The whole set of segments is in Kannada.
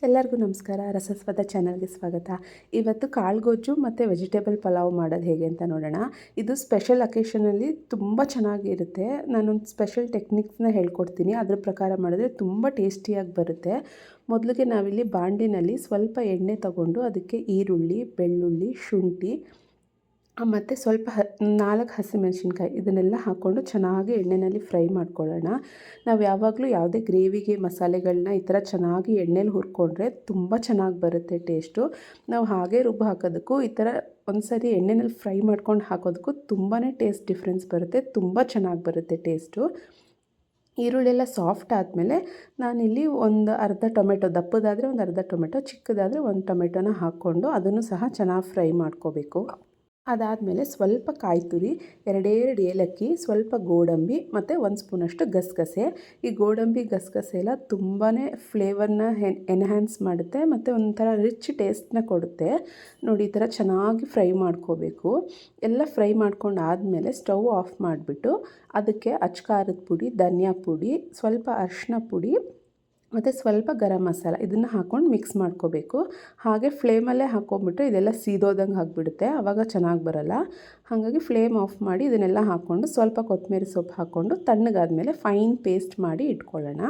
ಎಲ್ಲರಿಗೂ ನಮಸ್ಕಾರ. ರಸಸ್ವದ ಚಾನಲ್ಗೆ ಸ್ವಾಗತ. ಇವತ್ತು ಕಾಳುಗೊಜ್ಜು ಮತ್ತು ವೆಜಿಟೇಬಲ್ ಪಲಾವ್ ಮಾಡೋದು ಹೇಗೆ ಅಂತ ನೋಡೋಣ. ಇದು ಸ್ಪೆಷಲ್ ಅಕೇಷನಲ್ಲಿ ತುಂಬ ಚೆನ್ನಾಗಿರುತ್ತೆ. ನಾನೊಂದು ಸ್ಪೆಷಲ್ ಟೆಕ್ನಿಕ್ಸ್ನ ಹೇಳ್ಕೊಡ್ತೀನಿ. ಅದ್ರ ಪ್ರಕಾರ ಮಾಡಿದ್ರೆ ತುಂಬ ಟೇಸ್ಟಿಯಾಗಿ ಬರುತ್ತೆ. ಮೊದಲಿಗೆ ನಾವಿಲ್ಲಿ ಬಾಂಡಿನಲ್ಲಿ ಸ್ವಲ್ಪ ಎಣ್ಣೆ ತಗೊಂಡು ಅದಕ್ಕೆ ಈರುಳ್ಳಿ, ಬೆಳ್ಳುಳ್ಳಿ, ಶುಂಠಿ ಮತ್ತು ಸ್ವಲ್ಪ 4 ಹಸಿಮೆಣಸಿನ್ಕಾಯಿ ಇದನ್ನೆಲ್ಲ ಹಾಕ್ಕೊಂಡು ಚೆನ್ನಾಗಿ ಎಣ್ಣೆಯಲ್ಲಿ ಫ್ರೈ ಮಾಡ್ಕೊಳ್ಳೋಣ. ನಾವು ಯಾವಾಗಲೂ ಯಾವುದೇ ಗ್ರೇವಿಗೆ ಮಸಾಲೆಗಳನ್ನ ಈ ಥರ ಚೆನ್ನಾಗಿ ಎಣ್ಣೆಲಿ ಹುರ್ಕೊಂಡ್ರೆ ತುಂಬ ಚೆನ್ನಾಗಿ ಬರುತ್ತೆ ಟೇಸ್ಟು. ನಾವು ಹಾಗೆ ರುಬ್ಬಿ ಹಾಕೋದಕ್ಕೂ ಈ ಥರ ಒಂದು ಸರಿ ಎಣ್ಣೆಯಲ್ಲಿ ಫ್ರೈ ಮಾಡ್ಕೊಂಡು ಹಾಕೋದಕ್ಕೂ ತುಂಬಾ ಟೇಸ್ಟ್ ಡಿಫ್ರೆನ್ಸ್ ಬರುತ್ತೆ. ತುಂಬ ಚೆನ್ನಾಗಿ ಬರುತ್ತೆ ಟೇಸ್ಟು. ಈರುಳ್ಳಿ ಎಲ್ಲ ಸಾಫ್ಟ್ ಆದಮೇಲೆ ನಾನಿಲ್ಲಿ ಒಂದು ಅರ್ಧ ಟೊಮೆಟೊ, ದಪ್ಪದಾದರೆ ಒಂದು ಅರ್ಧ ಟೊಮೆಟೊ, ಚಿಕ್ಕದಾದರೆ ಒಂದು ಟೊಮೆಟೊನ ಹಾಕ್ಕೊಂಡು ಅದನ್ನು ಸಹ ಚೆನ್ನಾಗಿ ಫ್ರೈ ಮಾಡ್ಕೋಬೇಕು. ಅದಾದಮೇಲೆ ಸ್ವಲ್ಪ ಕಾಯಿ ತುರಿ, 2 ಏಲಕ್ಕಿ, ಸ್ವಲ್ಪ ಗೋಡಂಬಿ ಮತ್ತು 1 ಸ್ಪೂನಷ್ಟು ಗಸಗಸೆ. ಈ ಗೋಡಂಬಿ ಗಸಗಸೆ ಎಲ್ಲ ತುಂಬಾ ಫ್ಲೇವರ್ನ ಎನ್ಹ್ಯಾನ್ಸ್ ಮಾಡುತ್ತೆ ಮತ್ತು ಒಂಥರ ರಿಚ್ ಟೇಸ್ಟ್ನ ಕೊಡುತ್ತೆ. ನೋಡಿ, ಈ ಥರ ಚೆನ್ನಾಗಿ ಫ್ರೈ ಮಾಡ್ಕೋಬೇಕು. ಎಲ್ಲ ಫ್ರೈ ಮಾಡ್ಕೊಂಡು ಆದಮೇಲೆ ಸ್ಟವ್ ಆಫ್ ಮಾಡಿಬಿಟ್ಟು ಅದಕ್ಕೆ ಅಚ್ಕಾರದ ಪುಡಿ, ಧನಿಯಾ ಪುಡಿ, ಸ್ವಲ್ಪ ಅರಿಶಿನ ಪುಡಿ ಮತ್ತು ಸ್ವಲ್ಪ ಗರಂ ಮಸಾಲ ಇದನ್ನು ಹಾಕ್ಕೊಂಡು ಮಿಕ್ಸ್ ಮಾಡ್ಕೋಬೇಕು. ಹಾಗೆ ಫ್ಲೇಮಲ್ಲೇ ಹಾಕ್ಕೊಂಬಿಟ್ರೆ ಇದೆಲ್ಲ ಸೀದೋದಂಗೆ ಆಗಿಬಿಡುತ್ತೆ, ಆವಾಗ ಚೆನ್ನಾಗಿ ಬರೋಲ್ಲ. ಹಾಗಾಗಿ ಫ್ಲೇಮ್ ಆಫ್ ಮಾಡಿ ಇದನ್ನೆಲ್ಲ ಹಾಕ್ಕೊಂಡು ಸ್ವಲ್ಪ ಕೊತ್ತಂಬರಿ ಸೊಪ್ಪು ಹಾಕ್ಕೊಂಡು ತಣ್ಣಗಾದ್ಮೇಲೆ ಫೈನ್ ಪೇಸ್ಟ್ ಮಾಡಿ ಇಟ್ಕೊಳ್ಳೋಣ.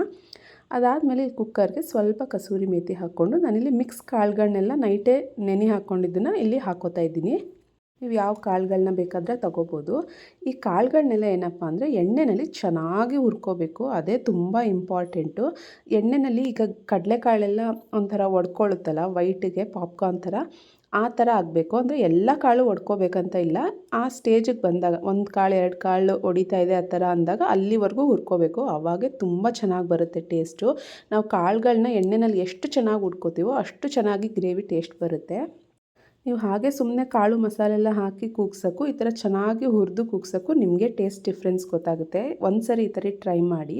ಅದಾದಮೇಲೆ ಕುಕ್ಕರ್ಗೆ ಸ್ವಲ್ಪ ಕಸೂರಿ ಮೇಥಿ ಹಾಕ್ಕೊಂಡು ನಾನಿಲ್ಲಿ ಮಿಕ್ಸ್ ಕಾಳುಗಳನ್ನೆಲ್ಲ ನೈಟೇ ನೆನೆ ಹಾಕ್ಕೊಂಡಿದ್ದನ್ನು ಇಲ್ಲಿ ಹಾಕ್ಕೋತಾ ಇದ್ದೀನಿ. ನೀವು ಯಾವ ಕಾಳುಗಳನ್ನ ಬೇಕಾದರೆ ತೊಗೋಬೋದು. ಈ ಕಾಳುಗಳನ್ನೆಲ್ಲ ಏನಪ್ಪ ಅಂದರೆ ಎಣ್ಣೆಯಲ್ಲಿ ಚೆನ್ನಾಗಿ ಹುರ್ಕೋಬೇಕು, ಅದೇ ತುಂಬ ಇಂಪಾರ್ಟೆಂಟು. ಎಣ್ಣೆಯಲ್ಲಿ ಈಗ ಕಡಲೆಕಾಳೆಲ್ಲ ಒಂಥರ ಒಡ್ಕೊಳ್ಳುತ್ತಲ್ಲ ವೈಟಿಗೆ ಪಾಪ್ಕಾರ್ನ್ ಥರ, ಆ ಥರ ಆಗಬೇಕು. ಅಂದರೆ ಎಲ್ಲ ಕಾಳು ಒಡ್ಕೋಬೇಕಂತ ಇಲ್ಲ. ಆ ಸ್ಟೇಜಿಗೆ ಬಂದಾಗ 1 ಕಾಳು 2 ಕಾಳು ಹೊಡಿತಾ ಇದೆ ಆ ಥರ ಅಂದಾಗ ಅಲ್ಲಿವರೆಗೂ ಹುರ್ಕೋಬೇಕು. ಆವಾಗೇ ತುಂಬ ಚೆನ್ನಾಗಿ ಬರುತ್ತೆ ಟೇಸ್ಟು. ನಾವು ಕಾಳುಗಳನ್ನ ಎಣ್ಣೆಯಲ್ಲಿ ಎಷ್ಟು ಚೆನ್ನಾಗಿ ಹುರ್ಕೋತೀವೋ ಅಷ್ಟು ಚೆನ್ನಾಗಿ ಗ್ರೇವಿ ಟೇಸ್ಟ್ ಬರುತ್ತೆ. ನೀವು ಹಾಗೆ ಸುಮ್ಮನೆ ಕಾಳು ಮಸಾಲೆ ಎಲ್ಲ ಹಾಕಿ ಕೂಗ್ಸೋಕ್ಕೂ ಈ ಥರ ಚೆನ್ನಾಗಿ ಹುರಿದು ಕೂಗ್ಸೋಕ್ಕೂ ನಿಮಗೆ ಟೇಸ್ಟ್ ಡಿಫ್ರೆನ್ಸ್ ಗೊತ್ತಾಗುತ್ತೆ. ಒಂದು ಸರಿ ಈ ಥರ ಟ್ರೈ ಮಾಡಿ.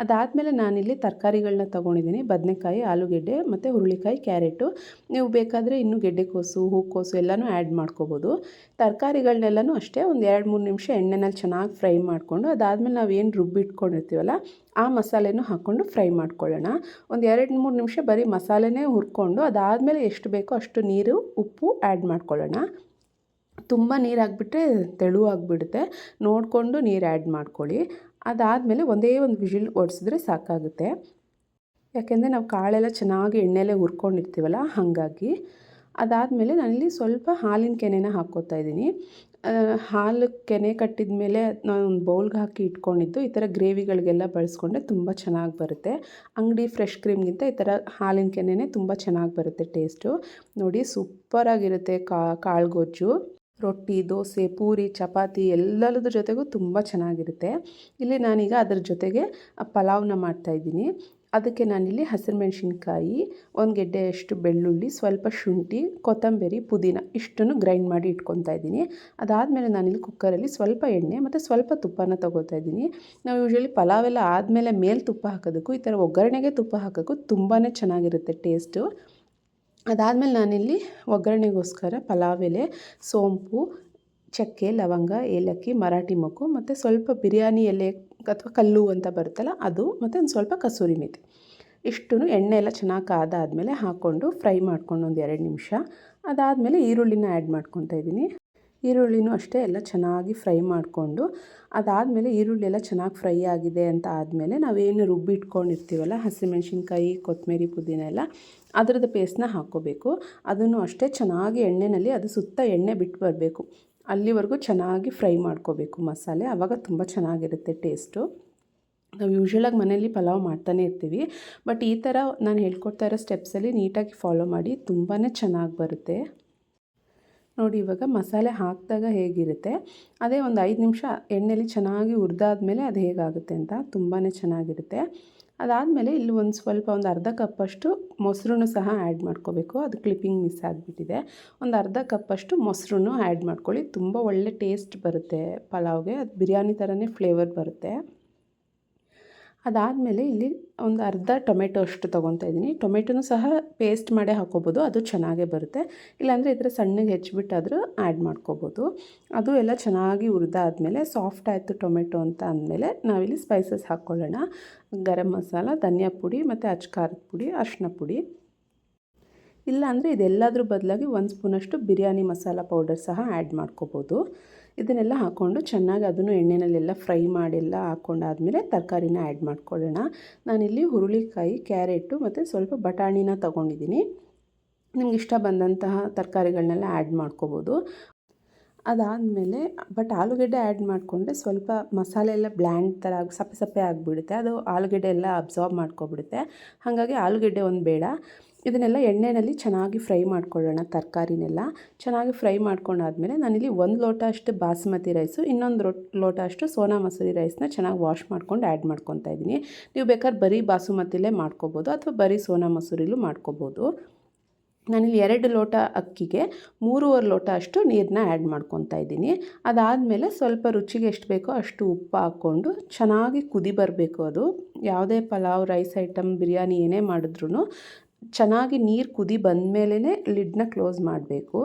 ಅದಾದಮೇಲೆ ನಾನಿಲ್ಲಿ ತರಕಾರಿಗಳನ್ನ ತೊಗೊಂಡಿದ್ದೀನಿ. ಬದನೆಕಾಯಿ, ಆಲೂಗೆಡ್ಡೆ ಮತ್ತು ಹುರುಳಿಕಾಯಿ, ಕ್ಯಾರೆಟು. ನೀವು ಬೇಕಾದರೆ ಇನ್ನೂ ಗೆಡ್ಡೆಕೋಸು, ಹೂಕೋಸು ಎಲ್ಲನೂ ಆ್ಯಡ್ ಮಾಡ್ಕೋಬೋದು. ತರಕಾರಿಗಳನ್ನೆಲ್ಲನೂ ಅಷ್ಟೇ ಒಂದು 2-3 ನಿಮಿಷ ಎಣ್ಣೆಯಲ್ಲಿ ಚೆನ್ನಾಗಿ ಫ್ರೈ ಮಾಡಿಕೊಂಡು ಅದಾದಮೇಲೆ ನಾವೇನು ರುಬ್ಬಿಟ್ಕೊಂಡಿರ್ತೀವಲ್ಲ ಆ ಮಸಾಲೆನೂ ಹಾಕ್ಕೊಂಡು ಫ್ರೈ ಮಾಡ್ಕೊಳ್ಳೋಣ. ಒಂದು 2-3 ನಿಮಿಷ ಬರೀ ಮಸಾಲೆನೇ ಹುರ್ಕೊಂಡು ಅದಾದಮೇಲೆ ಎಷ್ಟು ಬೇಕೋ ಅಷ್ಟು ನೀರು, ಉಪ್ಪು ಆ್ಯಡ್ ಮಾಡ್ಕೊಳ್ಳೋಣ. ತುಂಬ ನೀರು ಹಾಕ್ಬಿಟ್ರೆ ತೆಳುವಾಗಿಬಿಡುತ್ತೆ, ನೋಡಿಕೊಂಡು ನೀರು ಆ್ಯಡ್ ಮಾಡ್ಕೊಳ್ಳಿ. ಅದಾದಮೇಲೆ ಒಂದೇ ಒಂದು ವಿಷಿಲ್ ಹೊಡ್ಸಿದ್ರೆ ಸಾಕಾಗುತ್ತೆ. ಯಾಕೆಂದರೆ ನಾವು ಕಾಳೆಲ್ಲ ಚೆನ್ನಾಗಿ ಎಣ್ಣೆಲೇ ಹುರ್ಕೊಂಡಿರ್ತೀವಲ್ಲ ಹಾಗಾಗಿ. ಅದಾದಮೇಲೆ ನಾನಿಲ್ಲಿ ಸ್ವಲ್ಪ ಹಾಲಿನ ಕೆನೆನ ಹಾಕ್ಕೋತಾ ಇದ್ದೀನಿ. ಹಾಲು ಕೆನೆ ಕಟ್ಟಿದ ಮೇಲೆ ನಾನು ಒಂದು ಬೌಲ್ಗೆ ಹಾಕಿ ಇಟ್ಕೊಂಡಿದ್ದು. ಈ ಥರ ಗ್ರೇವಿಗಳಿಗೆಲ್ಲ ಬಳಸ್ಕೊಂಡ್ರೆ ತುಂಬ ಚೆನ್ನಾಗಿ ಬರುತ್ತೆ. ಅಂಗಡಿ ಫ್ರೆಶ್ ಕ್ರೀಮ್ಗಿಂತ ಈ ಥರ ಹಾಲಿನ ಕೆನೆನೇ ತುಂಬ ಚೆನ್ನಾಗಿ ಬರುತ್ತೆ ಟೇಸ್ಟು. ನೋಡಿ, ಸೂಪರಾಗಿರುತ್ತೆ ಕಾಳುಗೊಜ್ಜು. ರೊಟ್ಟಿ, ದೋಸೆ, ಪೂರಿ, ಚಪಾತಿ ಎಲ್ಲದ್ರ ಜೊತೆಗೂ ತುಂಬ ಚೆನ್ನಾಗಿರುತ್ತೆ. ಇಲ್ಲಿ ನಾನೀಗ ಅದ್ರ ಜೊತೆಗೆ ಪಲಾವ್ನ ಮಾಡ್ತಾಯಿದ್ದೀನಿ. ಅದಕ್ಕೆ ನಾನಿಲ್ಲಿ ಹಸಿರುಮೆಣ್ಸಿನ್ಕಾಯಿ, 1 ಗೆಡ್ಡೆಯಷ್ಟು ಬೆಳ್ಳುಳ್ಳಿ, ಸ್ವಲ್ಪ ಶುಂಠಿ, ಕೊತ್ತಂಬರಿ, ಪುದೀನ ಇಷ್ಟನ್ನು ಗ್ರೈಂಡ್ ಮಾಡಿ ಇಟ್ಕೊತಾ ಇದ್ದೀನಿ. ಅದಾದಮೇಲೆ ನಾನಿಲ್ಲಿ ಕುಕ್ಕರಲ್ಲಿ ಸ್ವಲ್ಪ ಎಣ್ಣೆ ಮತ್ತು ಸ್ವಲ್ಪ ತುಪ್ಪನ ತೊಗೋತಾ ಇದ್ದೀನಿ. ನಾವು ಯೂಶ್ವಲಿ ಪಲಾವೆಲ್ಲ ಆದಮೇಲೆ ಮೇಲೆ ತುಪ್ಪ ಹಾಕೋದಕ್ಕೂ ಈ ಥರ ಒಗ್ಗರಣೆಗೆ ತುಪ್ಪ ಹಾಕೋಕ್ಕೂ ತುಂಬಾ ಚೆನ್ನಾಗಿರುತ್ತೆ ಟೇಸ್ಟು. ಅದಾದಮೇಲೆ ನಾನಿಲ್ಲಿ ಒಗ್ಗರಣೆಗೋಸ್ಕರ ಪಲಾವ್ ಎಲೆ, ಸೋಂಪು, ಚಕ್ಕೆ, ಲವಂಗ, ಏಲಕ್ಕಿ, ಮರಾಠಿ ಮೊಗ್ಗು ಮತ್ತು ಸ್ವಲ್ಪ ಬಿರಿಯಾನಿ ಎಲೆ ಅಥವಾ ಕಲ್ಲು ಅಂತ ಬರುತ್ತಲ್ಲ ಅದು, ಮತ್ತು ಒಂದು ಸ್ವಲ್ಪ ಕಸೂರಿ ಮೇಥಿ ಇಷ್ಟನ್ನು ಎಣ್ಣೆ ಎಲ್ಲ ಚೆನ್ನಾಗಿ ಕಾದಾದಮೇಲೆ ಹಾಕ್ಕೊಂಡು ಫ್ರೈ ಮಾಡ್ಕೊಂಡು ಒಂದು 2 ನಿಮಿಷ. ಅದಾದಮೇಲೆ ಈರುಳ್ಳಿನ ಆ್ಯಡ್ ಮಾಡ್ಕೊತಾ ಇದ್ದೀನಿ. ಈರುಳ್ಳಿನೂ ಅಷ್ಟೇ ಎಲ್ಲ ಚೆನ್ನಾಗಿ ಫ್ರೈ ಮಾಡಿಕೊಂಡು ಅದಾದಮೇಲೆ ಈರುಳ್ಳಿ ಎಲ್ಲ ಚೆನ್ನಾಗಿ ಫ್ರೈ ಆಗಿದೆ ಅಂತ ಆದಮೇಲೆ ನಾವೇನು ರುಬ್ಬಿಟ್ಕೊಂಡಿರ್ತೀವಲ್ಲ ಹಸಿಮೆಣ್ಸಿನ್ಕಾಯಿ, ಕೊತ್ತಂಬರಿ, ಪುದೀನ ಎಲ್ಲ ಅದರದ್ದು ಪೇಸ್ಟ್ನ ಹಾಕ್ಕೋಬೇಕು. ಅದನ್ನು ಅಷ್ಟೇ ಚೆನ್ನಾಗಿ ಎಣ್ಣೆಯಲ್ಲಿ ಅದು ಸುತ್ತ ಎಣ್ಣೆ ಬಿಟ್ಟು ಬರಬೇಕು, ಅಲ್ಲಿವರೆಗೂ ಚೆನ್ನಾಗಿ ಫ್ರೈ ಮಾಡ್ಕೋಬೇಕು ಮಸಾಲೆ. ಆವಾಗ ತುಂಬ ಚೆನ್ನಾಗಿರುತ್ತೆ ಟೇಸ್ಟು. ನಾವು ಯೂಶ್ವಲಾಗಿ ಮನೇಲಿ ಪಲಾವ್ ಮಾಡ್ತಾನೆ ಇರ್ತೀವಿ, ಬಟ್ ಈ ಥರ ನಾನು ಹೇಳ್ಕೊಡ್ತಾ ಇರೋ ಸ್ಟೆಪ್ಸಲ್ಲಿ ನೀಟಾಗಿ ಫಾಲೋ ಮಾಡಿ ತುಂಬಾ ಚೆನ್ನಾಗಿ ಬರುತ್ತೆ. ನೋಡಿ, ಇವಾಗ ಮಸಾಲೆ ಹಾಕಿದಾಗ ಹೇಗಿರುತ್ತೆ ಅದೇ ಒಂದು 5 ನಿಮಿಷ ಎಣ್ಣೆಯಲ್ಲಿ ಚೆನ್ನಾಗಿ ಹುರಿದಾದ್ಮೇಲೆ ಅದು ಹೇಗಾಗುತ್ತೆ ಅಂತ ತುಂಬಾ ಚೆನ್ನಾಗಿರುತ್ತೆ. ಅದಾದಮೇಲೆ ಇಲ್ಲಿ ಒಂದು ಅರ್ಧ ಕಪ್ಪಷ್ಟು ಮೊಸರನ್ನು ಸಹ ಆ್ಯಡ್ ಮಾಡ್ಕೋಬೇಕು. ಅದು ಕ್ಲಿಪ್ಪಿಂಗ್ ಮಿಸ್ ಆಗಿಬಿಟ್ಟಿದೆ. ಒಂದು ಅರ್ಧ ಕಪ್ಪಷ್ಟು ಮೊಸರನ್ನು ಆ್ಯಡ್ ಮಾಡ್ಕೊಳ್ಳಿ. ತುಂಬ ಒಳ್ಳೆ ಟೇಸ್ಟ್ ಬರುತ್ತೆ ಪಲಾವ್ಗೆ. ಅದು ಬಿರಿಯಾನಿ ಥರನೇ ಫ್ಲೇವರ್ ಬರುತ್ತೆ. ಅದಾದಮೇಲೆ ಇಲ್ಲಿ ಒಂದು ಅರ್ಧ ಟೊಮೆಟೊ ಅಷ್ಟು ತೊಗೊತಾ ಇದ್ದೀನಿ. ಟೊಮೆಟೊನೂ ಸಹ ಪೇಸ್ಟ್ ಮಾಡೇ ಹಾಕ್ಕೋಬೋದು, ಅದು ಚೆನ್ನಾಗೇ ಬರುತ್ತೆ. ಇಲ್ಲಾಂದರೆ ಈ ಥರ ಸಣ್ಣಗೆ ಹೆಚ್ಚಿಬಿಟ್ಟಾದರೂ ಆ್ಯಡ್ ಮಾಡ್ಕೋಬೋದು. ಅದು ಎಲ್ಲ ಚೆನ್ನಾಗಿ ಹುರಿದಾದ್ಮೇಲೆ ಸಾಫ್ಟ್ ಆಯಿತು ಟೊಮೆಟೊ ಅಂತ ಅಂದಮೇಲೆ ನಾವಿಲ್ಲಿ ಸ್ಪೈಸಸ್ ಹಾಕ್ಕೊಳ್ಳೋಣ. ಗರಂ ಮಸಾಲ, ಧನಿಯಾ ಪುಡಿ ಮತ್ತು ಅಚ್ಚ ಖಾರದ ಪುಡಿ, ಅರಿಶಿನ ಪುಡಿ. ಇಲ್ಲ ಅಂದರೆ ಇದೆಲ್ಲದ್ರ ಬದಲಾಗಿ 1 ಸ್ಪೂನಷ್ಟು ಬಿರಿಯಾನಿ ಮಸಾಲ ಪೌಡರ್ ಸಹ ಆ್ಯಡ್ ಮಾಡ್ಕೋಬೋದು. ಇದನ್ನೆಲ್ಲ ಹಾಕ್ಕೊಂಡು ಚೆನ್ನಾಗಿ ಅದನ್ನು ಎಣ್ಣೆನಲ್ಲೆಲ್ಲ ಫ್ರೈ ಮಾಡಿಲ್ಲ ಹಾಕ್ಕೊಂಡಾದ್ಮೇಲೆ ತರಕಾರಿನ ಆ್ಯಡ್ ಮಾಡ್ಕೊಳ್ಳೋಣ. ನಾನಿಲ್ಲಿ ಹುರುಳಿಕಾಯಿ, ಕ್ಯಾರೆಟು ಮತ್ತು ಸ್ವಲ್ಪ ಬಟಾಣಿನ ತೊಗೊಂಡಿದ್ದೀನಿ. ನಿಮ್ಗೆ ಇಷ್ಟ ಬಂದಂತಹ ತರಕಾರಿಗಳನ್ನೆಲ್ಲ ಆ್ಯಡ್ ಮಾಡ್ಕೋಬೋದು. ಅದಾದಮೇಲೆ ಆಲೂಗಡ್ಡೆ ಆ್ಯಡ್ ಮಾಡಿಕೊಂಡ್ರೆ ಸ್ವಲ್ಪ ಮಸಾಲೆ ಎಲ್ಲ ಬ್ಲ್ಯಾಂಡ್ ಥರ ಸಪ್ಪೆ ಸಪ್ಪೆ ಆಗಿಬಿಡುತ್ತೆ. ಅದು ಆಲೂಗಡ್ಡೆ ಎಲ್ಲ ಅಬ್ಸಾರ್ಬ್ ಮಾಡ್ಕೊಬಿಡುತ್ತೆ. ಹಾಗಾಗಿ ಆಲೂಗಡ್ಡೆ ಒಂದು ಬೇಡ. ಇದನ್ನೆಲ್ಲ ಎಣ್ಣೆಯಲ್ಲಿ ಚೆನ್ನಾಗಿ ಫ್ರೈ ಮಾಡ್ಕೊಳ್ಳೋಣ. ತರಕಾರಿನೆಲ್ಲ ಚೆನ್ನಾಗಿ ಫ್ರೈ ಮಾಡ್ಕೊಂಡಾದ್ಮೇಲೆ ನಾನಿಲ್ಲಿ 1 ಲೋಟ ಅಷ್ಟು ಬಾಸುಮತಿ ರೈಸು, ಇನ್ನೊಂದು ಲೋಟ ಅಷ್ಟು ಸೋನಾ ಮಸೂರಿ ರೈಸ್ನ ಚೆನ್ನಾಗಿ ವಾಶ್ ಮಾಡ್ಕೊಂಡು ಆ್ಯಡ್ ಮಾಡ್ಕೊತಾ ಇದ್ದೀನಿ. ನೀವು ಬೇಕಾದ್ರೆ ಬರೀ ಬಾಸುಮತಿಲೇ ಮಾಡ್ಕೋಬೋದು ಅಥವಾ ಬರೀ ಸೋನಾ ಮಸೂರಿಲೂ ಮಾಡ್ಕೋಬೋದು. ನಾನಿಲ್ಲಿ 2 ಲೋಟ ಅಕ್ಕಿಗೆ 3.5 ಲೋಟ ಅಷ್ಟು ನೀರನ್ನ ಆ್ಯಡ್ ಮಾಡ್ಕೊತಾ ಇದ್ದೀನಿ. ಅದಾದಮೇಲೆ ಸ್ವಲ್ಪ ರುಚಿಗೆ ಎಷ್ಟು ಬೇಕೋ ಅಷ್ಟು ಉಪ್ಪು ಹಾಕ್ಕೊಂಡು ಚೆನ್ನಾಗಿ ಕುದಿ ಬರಬೇಕು. ಅದು ಯಾವುದೇ ಪಲಾವ್, ರೈಸ್ ಐಟಮ್, ಬಿರಿಯಾನಿ ಏನೇ ಮಾಡಿದ್ರೂ ಚೆನ್ನಾಗಿ ನೀರು ಕುದಿ ಬಂದಮೇಲೆ ಲಿಡ್ನ ಕ್ಲೋಸ್ ಮಾಡಬೇಕು.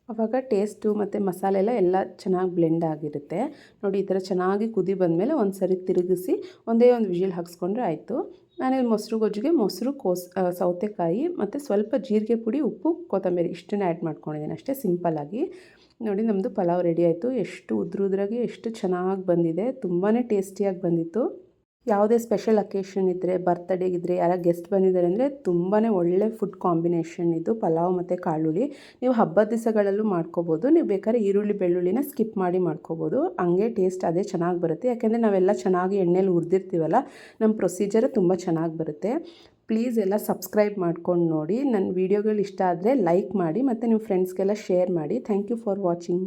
ಆವಾಗ ಟೇಸ್ಟು ಮತ್ತು ಮಸಾಲೆ ಎಲ್ಲ ಚೆನ್ನಾಗಿ ಬ್ಲೆಂಡ್ ಆಗಿರುತ್ತೆ. ನೋಡಿ, ಈ ಥರ ಚೆನ್ನಾಗಿ ಕುದಿ ಬಂದಮೇಲೆ ಒಂದು ಸರಿ ತಿರುಗಿಸಿ ಒಂದೇ ಒಂದು ವಿಷಿಲ್ ಹಾಕ್ಸ್ಕೊಂಡ್ರೆ ಆಯಿತು. ನಾನಿಲ್ಲಿ ಮೊಸರು ಗೊಜ್ಜಿಗೆ ಮೊಸರು, ಸೌತೆಕಾಯಿ ಮತ್ತು ಸ್ವಲ್ಪ ಜೀರಿಗೆ ಪುಡಿ, ಉಪ್ಪು, ಕೊತ್ತಂಬರಿ ಇಷ್ಟನ್ನು ಆ್ಯಡ್ ಮಾಡ್ಕೊಂಡಿದ್ದೀನಿ ಅಷ್ಟೇ, ಸಿಂಪಲ್ಲಾಗಿ. ನೋಡಿ, ನಮ್ಮದು ಪಲಾವ್ ರೆಡಿ ಆಯಿತು. ಎಷ್ಟು ಉದ್ರುದ್ರಾಗಿ ಎಷ್ಟು ಚೆನ್ನಾಗಿ ಬಂದಿದೆ, ತುಂಬಾ ಟೇಸ್ಟಿಯಾಗಿ ಬಂದಿತ್ತು. ಯಾವುದೇ ಸ್ಪೆಷಲ್ ಅಕೇಶನ್ ಇದ್ದರೆ, ಬರ್ತ್ಡೇಗಿದ್ದರೆ, ಯಾರ ಗೆಸ್ಟ್ ಬಂದಿದ್ದಾರೆ ಅಂದರೆ ತುಂಬಾ ಒಳ್ಳೆ ಫುಡ್ ಕಾಂಬಿನೇಷನ್ ಇದು ಪಲಾವ್ ಮತ್ತು ಕಾಳುಳ್ಳಿ. ನೀವು ಹಬ್ಬದ ದಿವಸಗಳಲ್ಲೂ ಮಾಡ್ಕೋಬೋದು. ನೀವು ಬೇಕಾದ್ರೆ ಈರುಳ್ಳಿ, ಬೆಳ್ಳುಳ್ಳಿನ ಸ್ಕಿಪ್ ಮಾಡಿ ಮಾಡ್ಕೋಬೋದು. ಹಂಗೆ ಟೇಸ್ಟ್ ಅದೇ ಚೆನ್ನಾಗಿ ಬರುತ್ತೆ. ಯಾಕೆಂದರೆ ನಾವೆಲ್ಲ ಚೆನ್ನಾಗಿ ಎಣ್ಣೆಲಿ ಹುರಿದಿರ್ತೀವಲ್ಲ, ನಮ್ಮ ಪ್ರೊಸೀಜರ್ ತುಂಬ ಚೆನ್ನಾಗಿ ಬರುತ್ತೆ. ಪ್ಲೀಸ್ ಎಲ್ಲ ಸಬ್ಸ್ಕ್ರೈಬ್ ಮಾಡ್ಕೊಂಡು ನೋಡಿ. ನನ್ನ ವೀಡಿಯೋಗಳು ಇಷ್ಟ ಆದರೆ ಲೈಕ್ ಮಾಡಿ ಮತ್ತು ನಿಮ್ಮ ಫ್ರೆಂಡ್ಸ್ಗೆಲ್ಲ ಶೇರ್ ಮಾಡಿ. Thank you for watching.